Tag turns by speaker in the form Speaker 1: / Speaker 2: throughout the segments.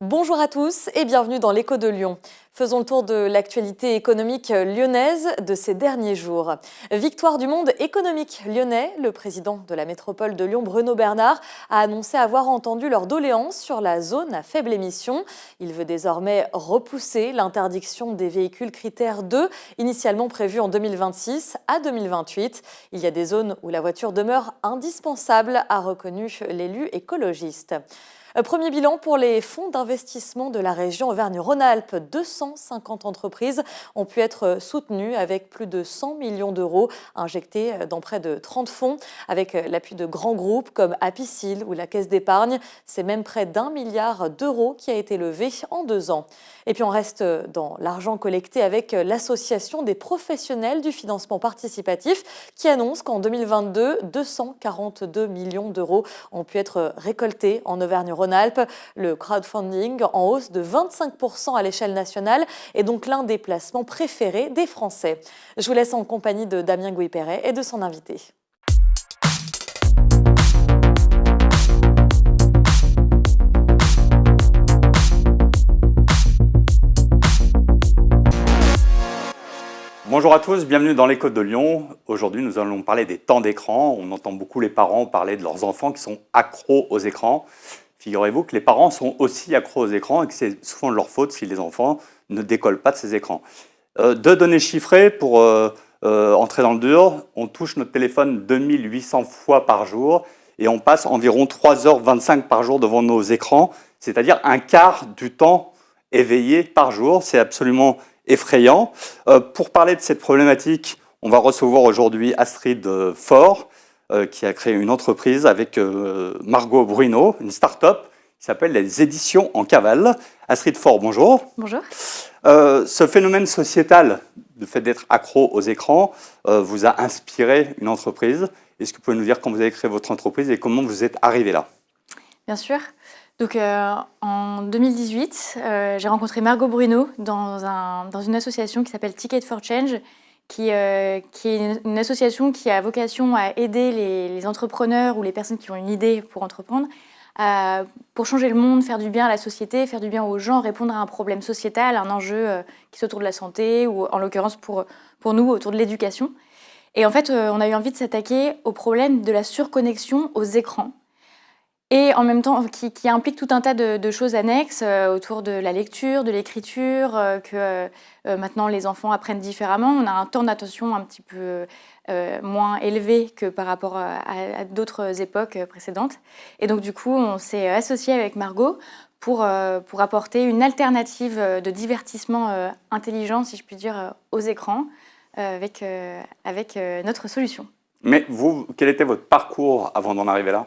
Speaker 1: Bonjour à tous et bienvenue dans l'Écho de Lyon. Faisons le tour de l'actualité économique lyonnaise de ces derniers jours. Victoire du monde économique lyonnais, le président de la métropole de Lyon, Bruno Bernard, a annoncé avoir entendu leurs doléances sur la zone à faible émission. Il veut désormais repousser l'interdiction des véhicules critère 2, initialement prévue en 2026 à 2028. Il y a des zones où la voiture demeure indispensable, a reconnu l'élu écologiste. Premier bilan pour les fonds d'investissement de la région Auvergne-Rhône-Alpes. 250 entreprises ont pu être soutenues avec plus de 100 millions d'euros injectés dans près de 30 fonds avec l'appui de grands groupes comme Apicil ou la Caisse d'épargne. C'est même près d'1 milliard d'euros qui a été levé en 2 ans. Et puis on reste dans l'argent collecté avec l'association des professionnels du financement participatif qui annonce qu'en 2022, 242 millions d'euros ont pu être récoltés en Auvergne-Rhône-Alpes. Le crowdfunding, en hausse de 25% à l'échelle nationale, est donc l'un des placements préférés des Français. Je vous laisse en compagnie de Damien Gouy-Perret et de son invité.
Speaker 2: Bonjour à tous, bienvenue dans l'Écho de Lyon. Aujourd'hui, nous allons parler des temps d'écran. On entend beaucoup les parents parler de leurs enfants qui sont accros aux écrans. Figurez-vous que les parents sont aussi accros aux écrans et que c'est souvent de leur faute si les enfants ne décollent pas de ces écrans. Deux données chiffrées pour entrer dans le dur. On touche notre téléphone 2800 fois par jour et on passe environ 3h25 par jour devant nos écrans, c'est-à-dire un quart du temps éveillé par jour. C'est absolument effrayant. Pour parler de cette problématique, on va recevoir aujourd'hui Astrid Faure, qui a créé une entreprise avec Margot Bruno, une start-up qui s'appelle les Éditions en Cavale. Astrid Faure, bonjour.
Speaker 1: Bonjour.
Speaker 2: Ce phénomène sociétal, le fait d'être accro aux écrans, vous a inspiré une entreprise. Est-ce que vous pouvez nous dire quand vous avez créé votre entreprise et comment vous êtes arrivé là?
Speaker 3: Bien sûr. Donc, en 2018, j'ai rencontré Margot Bruno dans une association qui s'appelle Ticket for Change, qui est une association qui a vocation à aider les entrepreneurs ou les personnes qui ont une idée pour entreprendre, pour changer le monde, faire du bien à la société, faire du bien aux gens, répondre à un problème sociétal, un enjeu qui est autour de la santé ou en l'occurrence pour nous autour de l'éducation. Et en fait, on a eu envie de s'attaquer au problème de la surconnexion aux écrans. Et en même temps, qui implique tout un tas de choses annexes autour de la lecture, de l'écriture, que maintenant les enfants apprennent différemment. On a un temps d'attention un petit peu moins élevé que par rapport à d'autres époques précédentes. Et donc du coup, on s'est associé avec Margot pour apporter une alternative de divertissement intelligent, si je puis dire, aux écrans avec notre solution.
Speaker 2: Mais vous, quel était votre parcours avant d'en arriver là?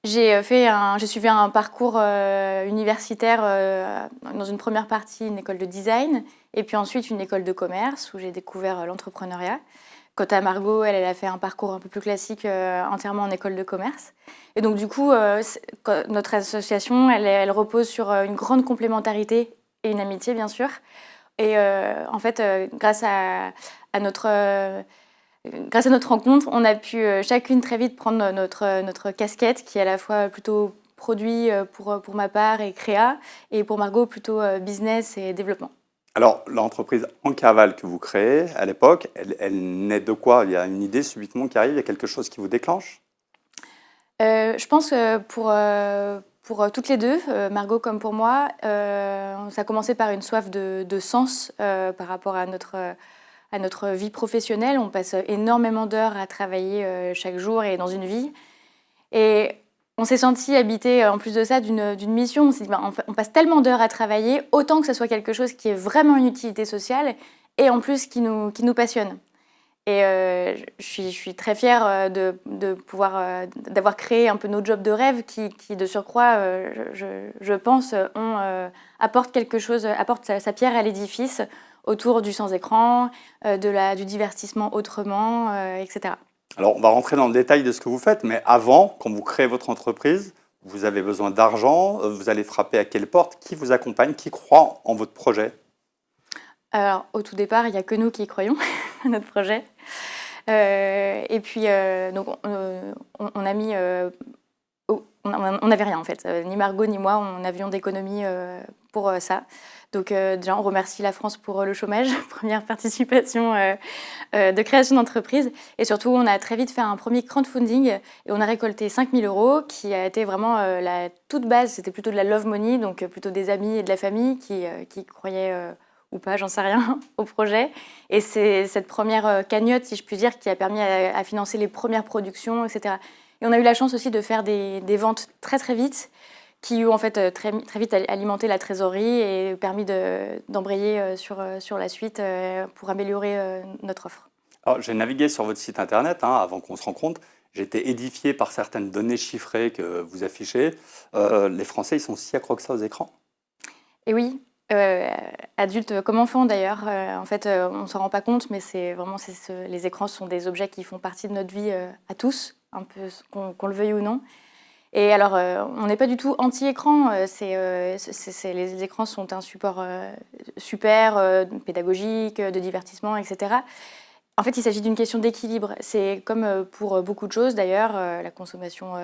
Speaker 3: J'ai suivi un parcours universitaire dans une première partie, une école de design, et puis ensuite une école de commerce où j'ai découvert l'entrepreneuriat. Quant à Margot, elle a fait un parcours un peu plus classique, entièrement en école de commerce. Et donc du coup, notre association, elle repose sur une grande complémentarité et une amitié, bien sûr. Et en fait, grâce à notre rencontre, on a pu chacune très vite prendre notre casquette, qui est à la fois plutôt produit pour ma part et créa, et pour Margot plutôt business et développement.
Speaker 2: Alors, l'entreprise en cavale que vous créez à l'époque, elle naît de quoi? Il y a une idée subitement qui arrive, il y a quelque chose qui vous déclenche?
Speaker 3: Je pense que pour toutes les deux, Margot comme pour moi, ça a commencé par une soif de sens par rapport à notre vie professionnelle. On passe énormément d'heures à travailler chaque jour et dans une vie. Et on s'est senti habité, en plus de ça, d'une mission. On s'est dit, on passe tellement d'heures à travailler, autant que ce soit quelque chose qui ait vraiment une utilité sociale et en plus qui nous passionne. Et je suis très fière de pouvoir d'avoir créé un peu nos jobs de rêve qui de surcroît, je pense, apporte quelque chose, apporte sa pierre à l'édifice autour du sans-écran, du divertissement autrement, etc.
Speaker 2: Alors, on va rentrer dans le détail de ce que vous faites, mais avant, quand vous créez votre entreprise, vous avez besoin d'argent, vous allez frapper à quelle porte? Qui vous accompagne? Qui croit en votre projet?
Speaker 3: Alors, au tout départ, il n'y a que nous qui y croyons à notre projet. Et puis, donc, on a mis on n'avait rien en fait. Ni Margot ni moi, on avions d'économie pour ça. Donc déjà, on remercie la France pour le chômage, première participation de création d'entreprise. Et surtout, on a très vite fait un premier crowdfunding et on a récolté 5 000 € qui a été vraiment la toute base. C'était plutôt de la love money, donc plutôt des amis et de la famille qui croyaient ou pas, j'en sais rien, au projet. Et c'est cette première cagnotte, si je puis dire, qui a permis à financer les premières productions, etc. Et on a eu la chance aussi de faire des ventes très très vite, qui ont en fait très vite alimenté la trésorerie et permis d'embrayer sur la suite pour améliorer notre offre.
Speaker 2: Alors, j'ai navigué sur votre site internet avant qu'on se rencontre. J'ai été édifié par certaines données chiffrées que vous affichez. Les Français, ils sont si accros que ça aux écrans?
Speaker 3: Et oui, adultes comme enfants d'ailleurs. En fait, on ne s'en rend pas compte, mais les écrans sont des objets qui font partie de notre vie à tous, un peu qu'on le veuille ou non. Et alors, on n'est pas du tout anti-écran. Les écrans sont un support super pédagogique, de divertissement, etc. En fait, il s'agit d'une question d'équilibre. C'est comme pour beaucoup de choses, d'ailleurs, la consommation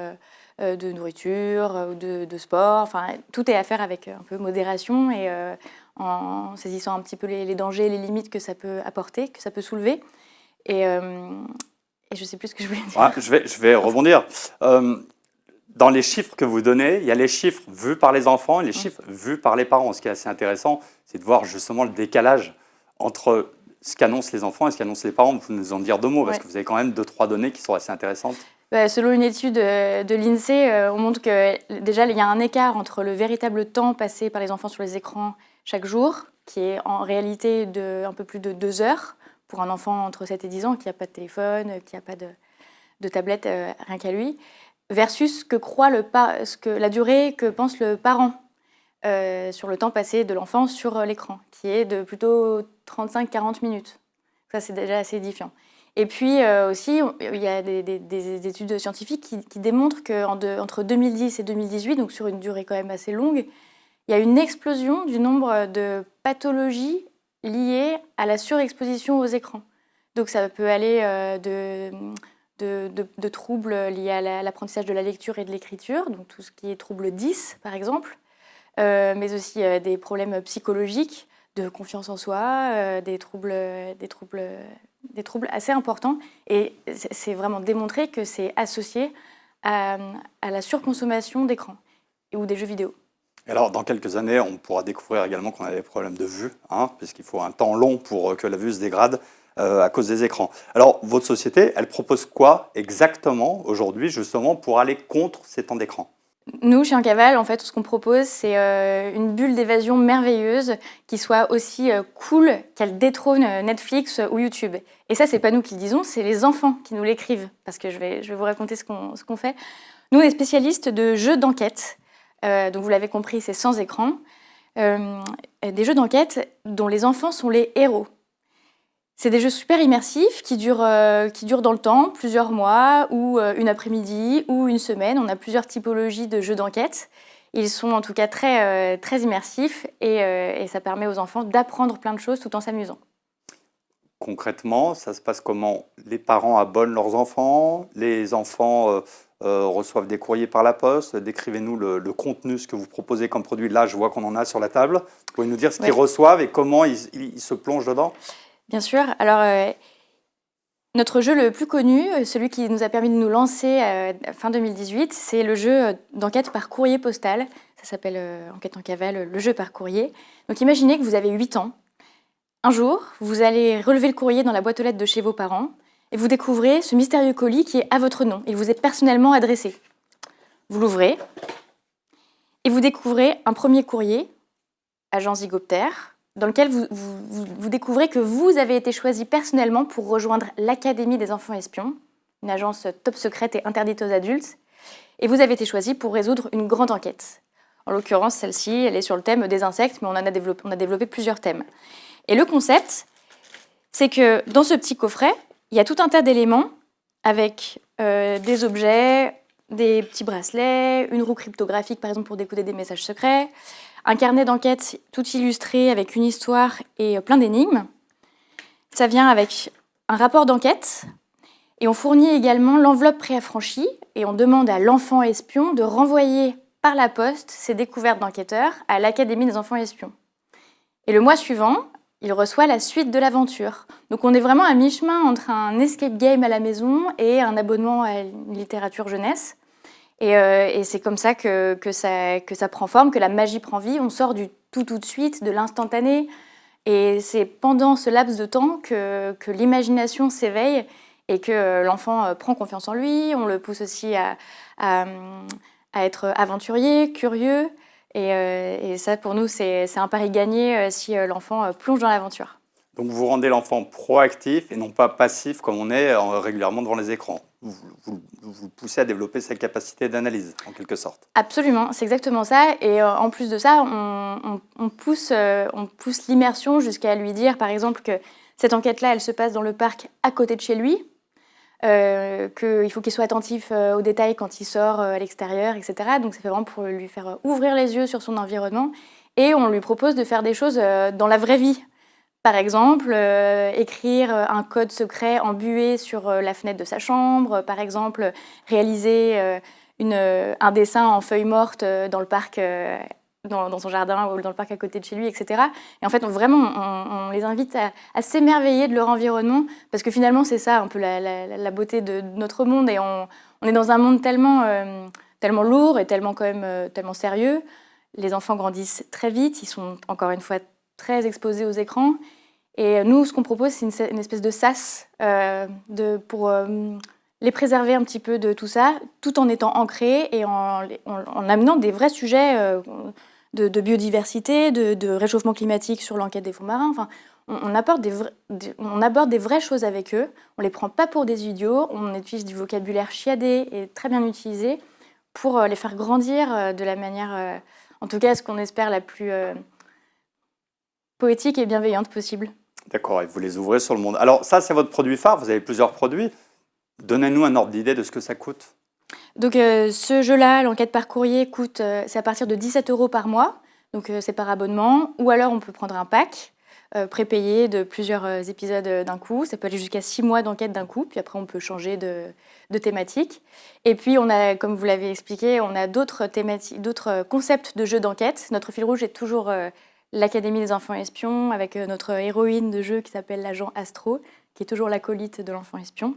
Speaker 3: de nourriture ou de sport. Enfin, tout est à faire avec un peu modération et en saisissant un petit peu les dangers et les limites que ça peut apporter, que ça peut soulever. Et je ne sais plus ce que je voulais dire.
Speaker 2: Ah, je vais rebondir. Dans les chiffres que vous donnez, il y a les chiffres vus par les enfants et les chiffres vus par les parents. Ce qui est assez intéressant, c'est de voir justement le décalage entre ce qu'annoncent les enfants et ce qu'annoncent les parents. Vous pouvez nous en dire 2 mots, parce que vous avez quand même 2-3 données qui sont assez intéressantes.
Speaker 3: Selon une étude de l'INSEE, on montre que déjà, il y a un écart entre le véritable temps passé par les enfants sur les écrans chaque jour, qui est en réalité un peu plus de 2 heures pour un enfant entre 7 et 10 ans qui n'a pas de téléphone, qui n'a pas de tablette, rien qu'à lui, versus la durée que pense le parent sur le temps passé de l'enfant sur l'écran, qui est de plutôt 35-40 minutes. Ça, c'est déjà assez édifiant. Et puis aussi, il y a des études scientifiques qui démontrent qu'entre 2010 et 2018, donc sur une durée quand même assez longue, il y a une explosion du nombre de pathologies liées à la surexposition aux écrans. Donc ça peut aller de troubles liés à l'apprentissage de la lecture et de l'écriture, donc tout ce qui est trouble 10 par exemple, mais aussi des problèmes psychologiques, de confiance en soi, des troubles assez importants. Et c'est vraiment démontré que c'est associé à la surconsommation d'écran ou des jeux vidéo.
Speaker 2: Alors, dans quelques années, on pourra découvrir également qu'on a des problèmes de vue, puisqu'il faut un temps long pour que la vue se dégrade à cause des écrans. Alors, votre société, elle propose quoi exactement aujourd'hui, justement, pour aller contre ces temps d'écran ?
Speaker 3: Nous, chez Encaval, en fait, ce qu'on propose, c'est une bulle d'évasion merveilleuse qui soit aussi cool qu'elle détrône Netflix ou YouTube. Et ça, c'est pas nous qui le disons, c'est les enfants qui nous l'écrivent. Parce que je vais vous raconter ce qu'on fait. Nous, on est spécialistes de jeux d'enquête. Donc, vous l'avez compris, c'est sans écran. Des jeux d'enquête dont les enfants sont les héros. C'est des jeux super immersifs qui durent dans le temps, plusieurs mois, ou une après-midi, ou une semaine. On a plusieurs typologies de jeux d'enquête. Ils sont en tout cas très immersifs et ça permet aux enfants d'apprendre plein de choses tout en s'amusant.
Speaker 2: Concrètement, ça se passe comment? Les parents abonnent leurs enfants, les enfants reçoivent des courriers par la poste. Décrivez-nous le contenu, ce que vous proposez comme produit. Là, je vois qu'on en a sur la table. Vous pouvez nous dire ce qu'ils reçoivent et comment ils se plongent dedans?
Speaker 3: Bien sûr. Alors, notre jeu le plus connu, celui qui nous a permis de nous lancer fin 2018, c'est le jeu d'enquête par courrier postal. Ça s'appelle Enquête Encaval, le jeu par courrier. Donc imaginez que vous avez 8 ans. Un jour, vous allez relever le courrier dans la boîte aux lettres de chez vos parents et vous découvrez ce mystérieux colis qui est à votre nom. Il vous est personnellement adressé. Vous l'ouvrez et vous découvrez un premier courrier, agent Zygoptère, dans lequel vous découvrez que vous avez été choisi personnellement pour rejoindre l'Académie des enfants espions, une agence top secrète et interdite aux adultes, et vous avez été choisi pour résoudre une grande enquête. En l'occurrence, celle-ci, elle est sur le thème des insectes, mais on a développé plusieurs thèmes. Et le concept, c'est que dans ce petit coffret, il y a tout un tas d'éléments avec des objets, des petits bracelets, une roue cryptographique, par exemple, pour décoder des messages secrets, un carnet d'enquête tout illustré avec une histoire et plein d'énigmes. Ça vient avec un rapport d'enquête Et on fournit également l'enveloppe préaffranchie et on demande à l'enfant espion de renvoyer par la poste ses découvertes d'enquêteurs à l'Académie des enfants espions. Et le mois suivant, il reçoit la suite de l'aventure. Donc on est vraiment à mi-chemin entre un escape game à la maison et un abonnement à une littérature jeunesse. Et c'est comme ça que ça prend forme, que la magie prend vie. On sort du tout de suite, de l'instantané. Et c'est pendant ce laps de temps que l'imagination s'éveille et que l'enfant prend confiance en lui. On le pousse aussi à être aventurier, curieux. Et ça, pour nous, c'est un pari gagné si l'enfant plonge dans l'aventure.
Speaker 2: Donc vous rendez l'enfant proactif et non pas passif comme on est régulièrement devant les écrans. Vous poussez à développer sa capacité d'analyse, en quelque sorte.
Speaker 3: Absolument, c'est exactement ça. Et en plus de ça, on pousse l'immersion jusqu'à lui dire, par exemple, que cette enquête-là, elle se passe dans le parc à côté de chez lui, qu'il faut qu'il soit attentif aux détails quand il sort à l'extérieur, etc. Donc c'est vraiment pour lui faire ouvrir les yeux sur son environnement. Et on lui propose de faire des choses dans la vraie vie. Par exemple, écrire un code secret embué sur la fenêtre de sa chambre, par exemple, réaliser un dessin en feuilles mortes dans le parc, dans son jardin ou dans le parc à côté de chez lui, etc. Et en fait, on les invite à s'émerveiller de leur environnement, parce que finalement, c'est ça un peu la beauté de notre monde. Et on est dans un monde tellement lourd et tellement sérieux. Les enfants grandissent très vite, ils sont encore une fois très exposés aux écrans. Et nous, ce qu'on propose, c'est une espèce de sas pour les préserver un petit peu de tout ça, tout en étant ancrés et en amenant des vrais sujets de biodiversité, de réchauffement climatique sur l'enquête des fonds marins. Enfin, on aborde des vraies choses avec eux. On ne les prend pas pour des idiots. On utilise du vocabulaire chiadé et très bien utilisé pour les faire grandir de la manière, en tout cas, ce qu'on espère la plus poétique et bienveillante possible.
Speaker 2: D'accord, et vous les ouvrez sur le monde. Alors ça, c'est votre produit phare, vous avez plusieurs produits. Donnez-nous un ordre d'idée de ce que ça coûte.
Speaker 3: Donc ce jeu-là, l'enquête par courrier, c'est à partir de 17 € par mois. Donc c'est par abonnement. Ou alors on peut prendre un pack prépayé de plusieurs épisodes d'un coup. Ça peut aller jusqu'à 6 mois d'enquête d'un coup. Puis après, on peut changer de thématique. Et puis, on a, comme vous l'avez expliqué, on a d'autres concepts de jeux d'enquête. Notre fil rouge est toujours l'Académie des enfants espions, avec notre héroïne de jeu qui s'appelle l'agent Astro, qui est toujours l'acolyte de l'enfant espion.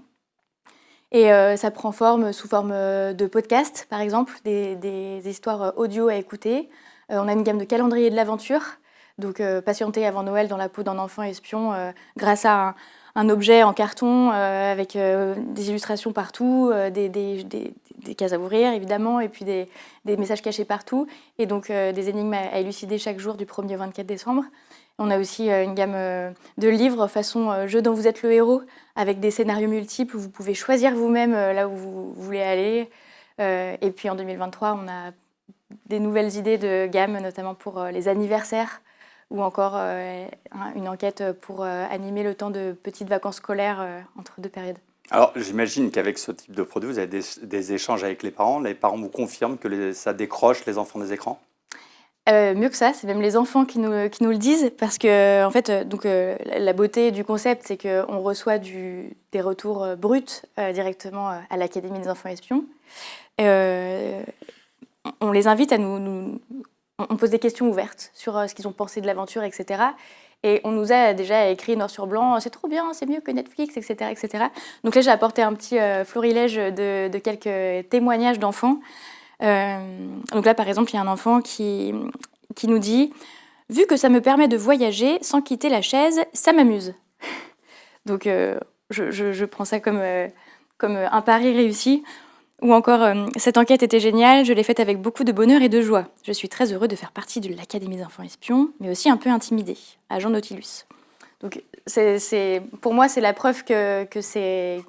Speaker 3: Et ça prend forme sous forme de podcast, par exemple, des histoires audio à écouter. On a une gamme de calendrier de l'aventure, donc patienter avant Noël dans la peau d'un enfant espion grâce à un objet en carton avec des illustrations partout, des cases à ouvrir évidemment, et puis des messages cachés partout, et donc des énigmes à élucider chaque jour du 1er au 24 décembre. On a aussi une gamme de livres façon jeu dont vous êtes le héros, avec des scénarios multiples où vous pouvez choisir vous-même là où vous voulez aller. Et puis en 2023, on a des nouvelles idées de gamme, notamment pour les anniversaires, ou encore une enquête pour animer le temps de petites vacances scolaires entre deux périodes.
Speaker 2: Alors, j'imagine qu'avec ce type de produit, vous avez des échanges avec les parents. Les parents vous confirment que ça décroche les enfants des écrans ?
Speaker 3: Mieux que ça, c'est même les enfants qui nous le disent, parce que en fait, la beauté du concept, c'est qu'on reçoit des retours bruts directement à l'Académie des enfants espions. On les invite à on pose des questions ouvertes sur ce qu'ils ont pensé de l'aventure, etc. Et on nous a déjà écrit noir sur blanc, c'est trop bien, c'est mieux que Netflix, etc., etc. Donc là, j'ai apporté un petit florilège de quelques témoignages d'enfants. Donc là, par exemple, il y a un enfant qui nous dit « Vu que ça me permet de voyager sans quitter la chaise, ça m'amuse. » Donc je prends ça comme un pari réussi. Ou encore « Cette enquête était géniale, je l'ai faite avec beaucoup de bonheur et de joie. Je suis très heureux de faire partie de l'Académie des enfants espions, mais aussi un peu intimidé. Agent Nautilus. » Donc pour moi, c'est la preuve que c'est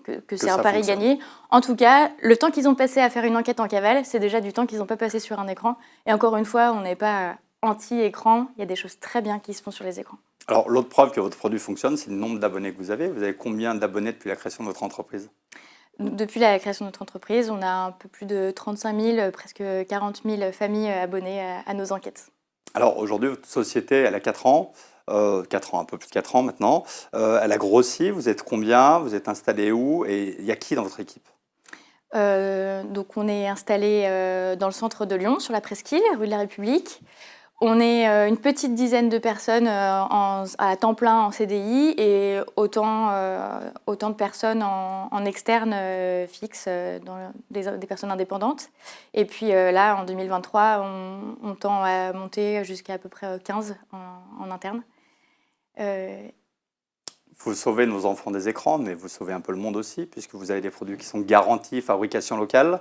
Speaker 3: un pari gagné. En tout cas, le temps qu'ils ont passé à faire une enquête en cavale, c'est déjà du temps qu'ils n'ont pas passé sur un écran. Et encore une fois, on n'est pas anti-écran. Il y a des choses très bien qui se font sur les écrans.
Speaker 2: Alors, l'autre preuve que votre produit fonctionne, c'est le nombre d'abonnés que vous avez. Vous avez combien d'abonnés depuis la création de votre entreprise ?
Speaker 3: Depuis la création de notre entreprise, on a un peu plus de 35 000, presque 40 000 familles abonnées à nos enquêtes.
Speaker 2: Alors, aujourd'hui, votre société, elle a 4 ans. 4 ans, un peu plus de 4 ans maintenant. Elle a grossi, vous êtes combien? Vous êtes installé où? Et il y a qui dans votre équipe?
Speaker 3: Donc on est installé dans le centre de Lyon, sur la Presqu'île, rue de la République. On est une petite dizaine de personnes à temps plein en CDI et autant de personnes en externe fixe, des personnes indépendantes. Et puis là, en 2023, on tend à monter jusqu'à à peu près 15 en interne.
Speaker 2: Vous sauvez nos enfants des écrans, mais vous sauvez un peu le monde aussi, puisque vous avez des produits qui sont garantis fabrication locale.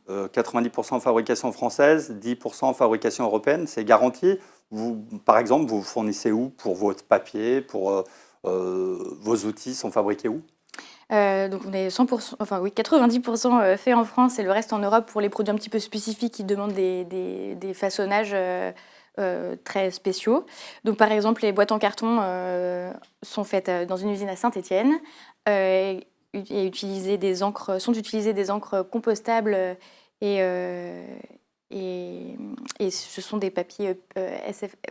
Speaker 2: 90% fabrication française, 10% fabrication européenne, c'est garanti. Vous, par exemple, vous fournissez où pour votre papier, pour vos outils sont fabriqués où?
Speaker 3: Donc on est 100%, enfin oui, 90% fait en France et le reste en Europe pour les produits un petit peu spécifiques qui demandent des façonnages très spéciaux. Donc par exemple, les boîtes en carton sont faites dans une usine à Saint-Étienne et sont utilisées des encres compostables et ce sont des papiers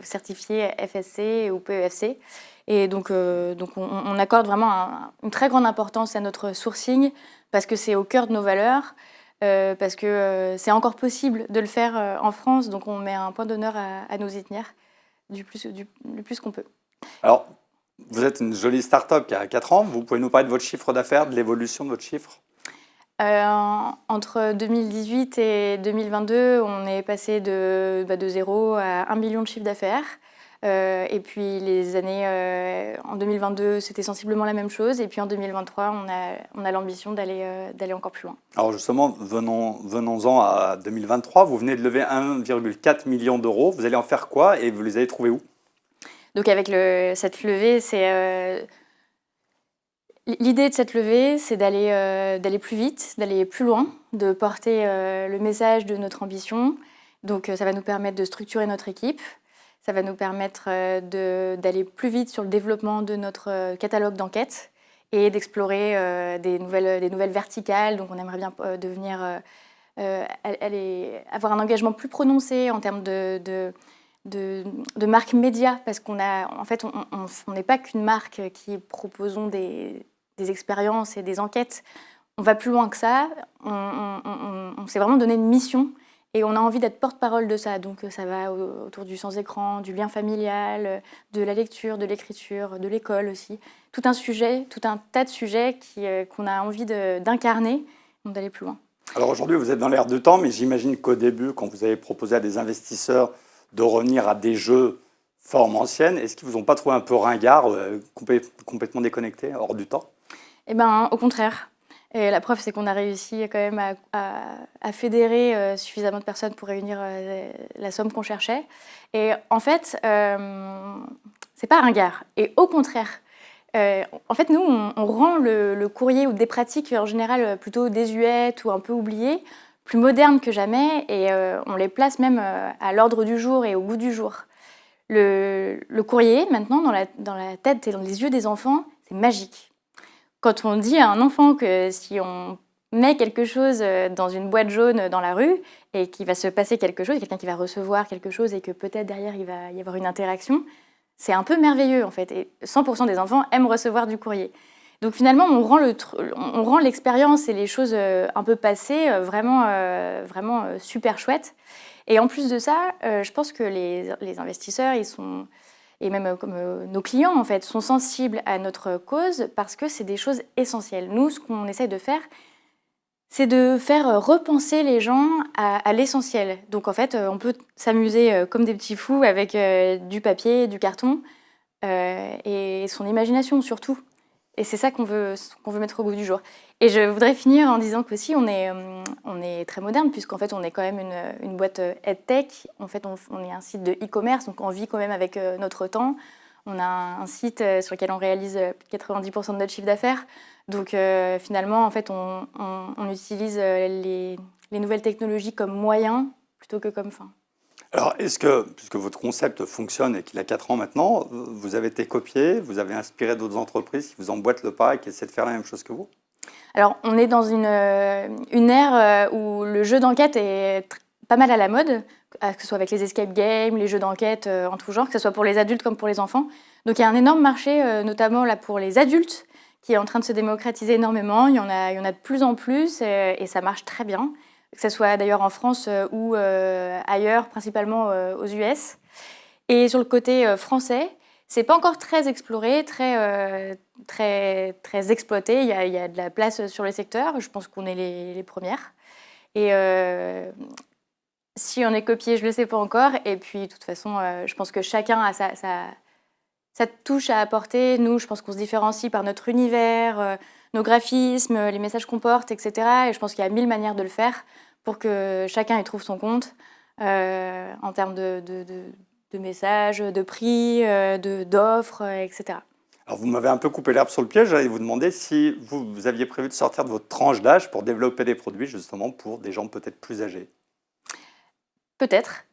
Speaker 3: certifiés FSC ou PEFC. Et donc on accorde vraiment une très grande importance à notre sourcing parce que c'est au cœur de nos valeurs, parce que c'est encore possible de le faire en France. Donc on met un point d'honneur à nous y tenir du plus qu'on peut.
Speaker 2: Alors, vous êtes une jolie start-up qui a 4 ans. Vous pouvez nous parler de votre chiffre d'affaires, de l'évolution de votre chiffre?
Speaker 3: Entre 2018 et 2022, on est passé de 0 à 1 million de chiffre d'affaires. Et puis les années en 2022, c'était sensiblement la même chose. Et puis en 2023, on a l'ambition d'aller encore plus loin.
Speaker 2: Alors justement, venons-en à 2023. Vous venez de lever 1,4 million d'euros. Vous allez en faire quoi et vous les avez trouvés où?
Speaker 3: Donc avec cette levée, l'idée de cette levée, c'est d'aller plus vite, d'aller plus loin, de porter le message de notre ambition. Donc ça va nous permettre de structurer notre équipe. Ça va nous permettre d'aller plus vite sur le développement de notre catalogue d'enquêtes et d'explorer des nouvelles verticales. Donc on aimerait bien avoir un engagement plus prononcé en termes de marque média, parce qu'on n'est pas qu'une marque qui proposons des expériences et des enquêtes. On va plus loin que ça. On s'est vraiment donné une mission. Et on a envie d'être porte-parole de ça. Donc ça va autour du sans-écran, du lien familial, de la lecture, de l'écriture, de l'école aussi. Tout un tas de sujets qu'on a envie d'incarner, donc d'aller plus loin.
Speaker 2: Alors aujourd'hui, vous êtes dans l'air du temps, mais j'imagine qu'au début, quand vous avez proposé à des investisseurs de revenir à des jeux formes anciennes, est-ce qu'ils ne vous ont pas trouvé un peu ringard, complètement déconnecté, hors du temps?
Speaker 3: Eh bien, au contraire. Et la preuve, c'est qu'on a réussi quand même à fédérer suffisamment de personnes pour réunir la somme qu'on cherchait. Et en fait, c'est pas ringard. Et au contraire, en fait, nous, on rend le courrier ou des pratiques en général plutôt désuètes ou un peu oubliées, plus modernes que jamais, et on les place même à l'ordre du jour et au goût du jour. Le courrier, maintenant, dans la tête et dans les yeux des enfants, c'est magique. Quand on dit à un enfant que si on met quelque chose dans une boîte jaune dans la rue et qu'il va se passer quelque chose, quelqu'un qui va recevoir quelque chose et que peut-être derrière il va y avoir une interaction, c'est un peu merveilleux en fait. Et 100% des enfants aiment recevoir du courrier. Donc finalement, on rend l'expérience et les choses un peu passées vraiment super chouettes. Et en plus de ça, je pense que les investisseurs, et même comme nos clients, en fait, sont sensibles à notre cause parce que c'est des choses essentielles. Nous, ce qu'on essaie de faire, c'est de faire repenser les gens à l'essentiel. Donc, en fait, on peut s'amuser comme des petits fous avec du papier, du carton et son imagination, surtout. Et c'est ça qu'on veut mettre au goût du jour. Et je voudrais finir en disant qu'aussi, on est très moderne, puisqu'en fait, on est quand même une boîte EdTech. En fait, on est un site de e-commerce, donc on vit quand même avec notre temps. On a un site sur lequel on réalise 90% de notre chiffre d'affaires. Donc, finalement, en fait, on utilise les nouvelles technologies comme moyen plutôt que comme fin.
Speaker 2: Alors, est-ce que, puisque votre concept fonctionne et qu'il a 4 ans maintenant, vous avez été copié, vous avez inspiré d'autres entreprises qui vous emboîtent le pas et qui essaient de faire la même chose que vous?
Speaker 3: Alors, on est dans une ère où le jeu d'enquête est pas mal à la mode, que ce soit avec les escape games, les jeux d'enquête en tout genre, que ce soit pour les adultes comme pour les enfants. Donc il y a un énorme marché, notamment là pour les adultes, qui est en train de se démocratiser énormément. Il y en a de plus en plus et ça marche très bien, que ce soit d'ailleurs en France ou ailleurs, principalement aux US. Et sur le côté français, c'est pas encore très exploré, très exploité. Il y a de la place sur le secteur. Je pense qu'on est les premières. Et si on est copié, je ne le sais pas encore. Et puis, de toute façon, je pense que chacun a sa touche à apporter. Nous, je pense qu'on se différencie par notre univers, nos graphismes, les messages qu'on porte, etc. Et je pense qu'il y a 1000 manières de le faire pour que chacun y trouve son compte en termes de messages, de prix, d'offres, etc.
Speaker 2: Alors, vous m'avez un peu coupé l'herbe sur le pied. J'allais vous demander si vous aviez prévu de sortir de votre tranche d'âge pour développer des produits justement pour des gens peut-être plus âgés.
Speaker 3: Peut-être.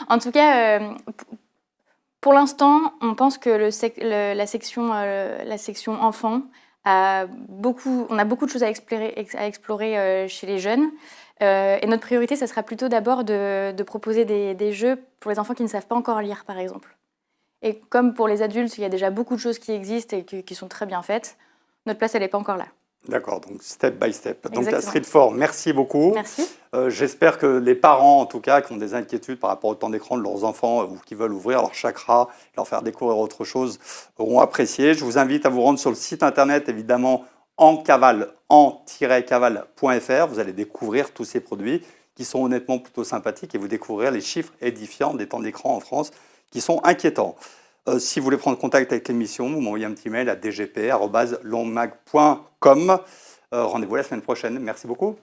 Speaker 3: En tout cas, pour l'instant, on pense que la section enfants, on a beaucoup de choses à explorer chez les jeunes. Et notre priorité, ça sera plutôt d'abord de proposer des jeux pour les enfants qui ne savent pas encore lire, par exemple. Et comme pour les adultes, il y a déjà beaucoup de choses qui existent et qui sont très bien faites, notre place, elle n'est pas encore là.
Speaker 2: D'accord, donc step by step.
Speaker 3: Exactement.
Speaker 2: Donc Astrid Faure, merci beaucoup.
Speaker 3: Merci.
Speaker 2: J'espère que les parents, en tout cas, qui ont des inquiétudes par rapport au temps d'écran de leurs enfants ou qui veulent ouvrir leur chakra, leur faire découvrir autre chose, auront apprécié. Je vous invite à vous rendre sur le site internet, évidemment, en-caval.fr. Vous allez découvrir tous ces produits qui sont honnêtement plutôt sympathiques et vous découvrir les chiffres édifiants des temps d'écran en France qui sont inquiétants. Si vous voulez prendre contact avec l'émission, vous m'envoyez un petit mail à dgp@longmag.com. Rendez-vous la semaine prochaine. Merci beaucoup.